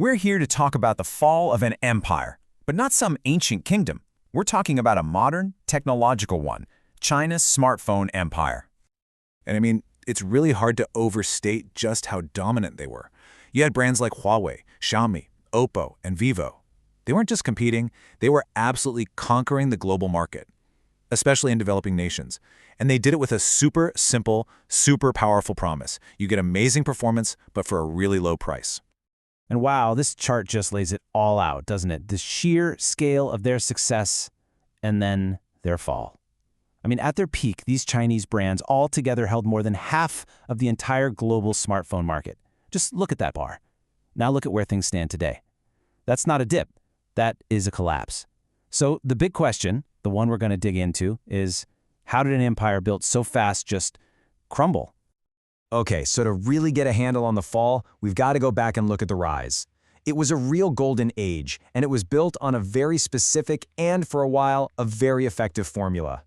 We're here to talk about the fall of an empire, but not some ancient kingdom. We're talking about a modern, technological one, China's smartphone empire. And I mean, it's really hard to overstate just how dominant they were. You had brands like Huawei, Xiaomi, OPPO, and Vivo. They weren't just competing, they were absolutely conquering the global market, especially in developing nations. And they did it with a super simple, super powerful promise. You get amazing performance, but for a really low price. And wow, this chart just lays it all out, doesn't it? The sheer scale of their success and then their fall. I mean, at their peak, these Chinese brands altogether held more than half of the entire global smartphone market. Just look at that bar. Now look at where things stand today. That's not a dip. That is a collapse. So the big question, the one we're going to dig into, is how did an empire built so fast just crumble? Okay, so to really get a handle on the fall, we've got to go back and look at the rise. It was a real golden age, and it was built on a very specific and, for a while, a very effective formula.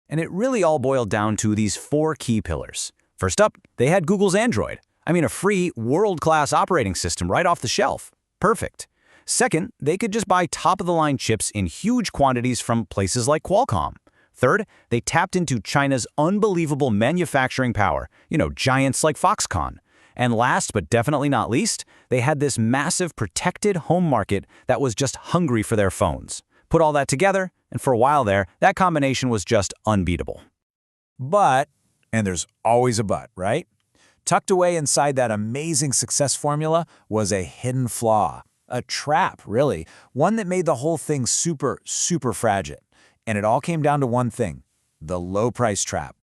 And it really all boiled down to these four key pillars. First up, they had Google's Android. I mean, a free, world-class operating system right off the shelf. Perfect. Second, they could just buy top-of-the-line chips in huge quantities from places like Qualcomm. Third, they tapped into China's unbelievable manufacturing power, giants like Foxconn. And last but definitely not least, they had this massive protected home market that was just hungry for their phones. Put all that together, and for a while there, that combination was just unbeatable. But, and there's always a but, right? Tucked away inside that amazing success formula was a hidden flaw. A trap, really. One that made the whole thing super, super fragile. And it all came down to one thing, the low price trap.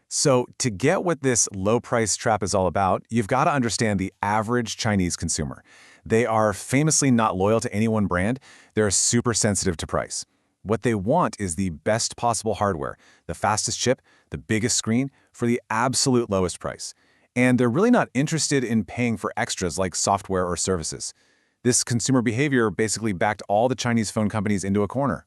So to get what this low price trap is all about, you've got to understand the average Chinese consumer. They are famously not loyal to any one brand. They're super sensitive to price. What they want is the best possible hardware, the fastest chip, the biggest screen, for the absolute lowest price. And they're really not interested in paying for extras like software or services. This consumer behavior basically backed all the Chinese phone companies into a corner.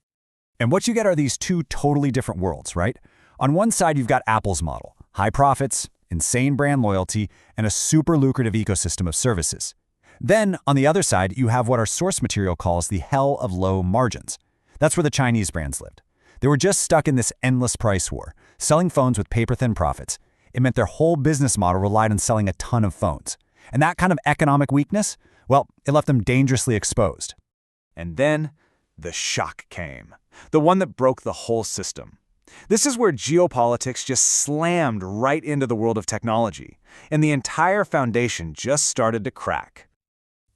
And what you get are these two totally different worlds, right? On one side, you've got Apple's model, high profits, insane brand loyalty, and a super lucrative ecosystem of services. Then, on the other side, you have what our source material calls the hell of low margins. That's where the Chinese brands lived. They were just stuck in this endless price war, selling phones with paper-thin profits. It meant their whole business model relied on selling a ton of phones. And that kind of economic weakness, well, it left them dangerously exposed. And then, the shock came. The one that broke the whole system. This is where geopolitics just slammed right into the world of technology, and the entire foundation just started to crack.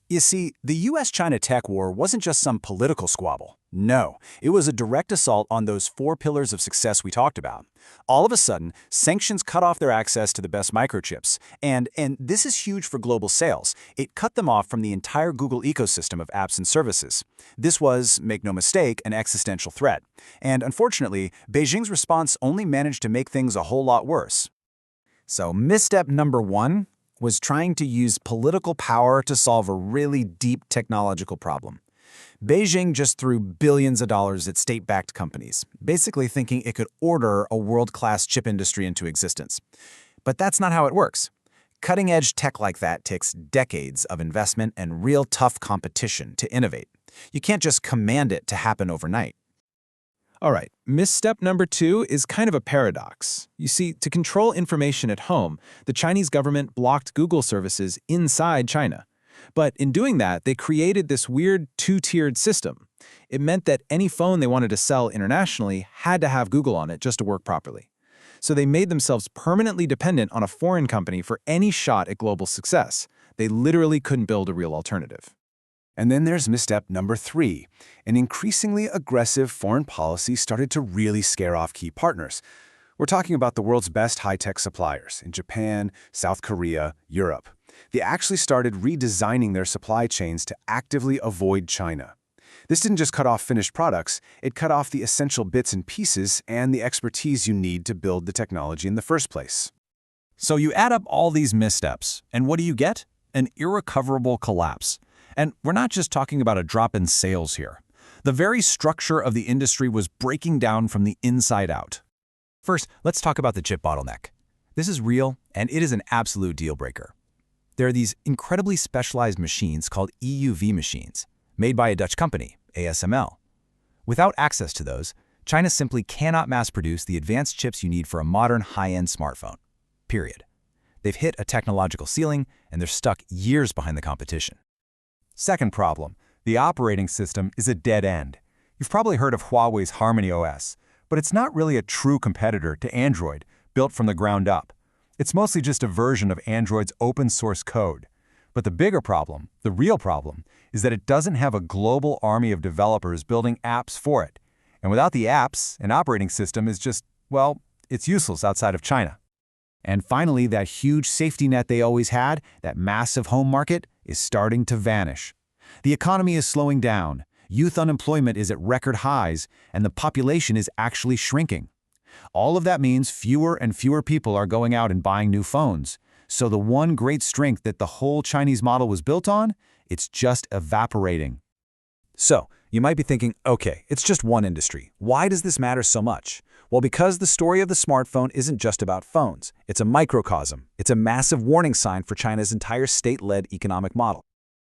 You see, the US-China tech war wasn't just some political squabble. No, it was a direct assault on those four pillars of success we talked about. All of a sudden, sanctions cut off their access to the best microchips, and this is huge for global sales. It cut them off from the entire Google ecosystem of apps and services. This was, make no mistake, an existential threat. And unfortunately, Beijing's response only managed to make things a whole lot worse. So misstep number one was trying to use political power to solve a really deep technological problem. Beijing just threw billions of dollars at state-backed companies, basically thinking it could order a world-class chip industry into existence. But that's not how it works. Cutting-edge tech like that takes decades of investment and real tough competition to innovate. You can't just command it to happen overnight. All right, misstep number two is kind of a paradox. You see, to control information at home, the Chinese government blocked Google services inside China. But in doing that, they created this weird two-tiered system. It meant that any phone they wanted to sell internationally had to have Google on it just to work properly. So they made themselves permanently dependent on a foreign company for any shot at global success. They literally couldn't build a real alternative. And then there's misstep number three. An increasingly aggressive foreign policy started to really scare off key partners. We're talking about the world's best high-tech suppliers in Japan, South Korea, Europe. They actually started redesigning their supply chains to actively avoid China. This didn't just cut off finished products, it cut off the essential bits and pieces and the expertise you need to build the technology in the first place. So you add up all these missteps, and what do you get? An irrecoverable collapse. And we're not just talking about a drop in sales here. The very structure of the industry was breaking down from the inside out. First, let's talk about the chip bottleneck. This is real, and it is an absolute deal breaker. There are these incredibly specialized machines called EUV machines, made by a Dutch company, ASML. Without access to those, China simply cannot mass-produce the advanced chips you need for a modern high-end smartphone. Period. They've hit a technological ceiling, and they're stuck years behind the competition. Second problem, the operating system is a dead end. You've probably heard of Huawei's Harmony OS, but it's not really a true competitor to Android, built from the ground up. It's mostly just a version of Android's open-source code. But the bigger problem, the real problem, is that it doesn't have a global army of developers building apps for it. And without the apps, an operating system is just, well, it's useless outside of China. And finally, that huge safety net they always had, that massive home market, is starting to vanish. The economy is slowing down, youth unemployment is at record highs, and the population is actually shrinking. All of that means fewer and fewer people are going out and buying new phones. So the one great strength that the whole Chinese model was built on, it's just evaporating. So, you might be thinking, okay, it's just one industry. Why does this matter so much? Well, because the story of the smartphone isn't just about phones. It's a microcosm. It's a massive warning sign for China's entire state-led economic model.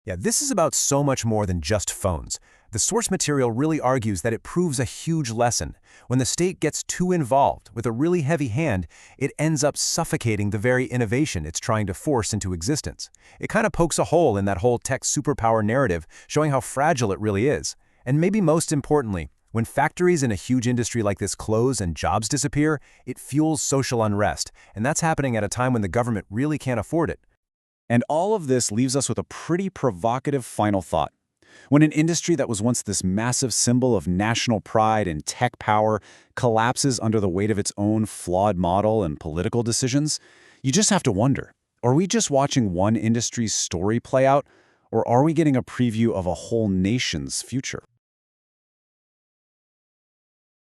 Yeah, this is about so much more than just phones. The source material really argues that it proves a huge lesson. When the state gets too involved with a really heavy hand, it ends up suffocating the very innovation it's trying to force into existence. It kind of pokes a hole in that whole tech superpower narrative, showing how fragile it really is. And maybe most importantly, when factories in a huge industry like this close and jobs disappear, it fuels social unrest. And that's happening at a time when the government really can't afford it. And all of this leaves us with a pretty provocative final thought. When an industry that was once this massive symbol of national pride and tech power collapses under the weight of its own flawed model and political decisions, you just have to wonder, are we just watching one industry's story play out, or are we getting a preview of a whole nation's future?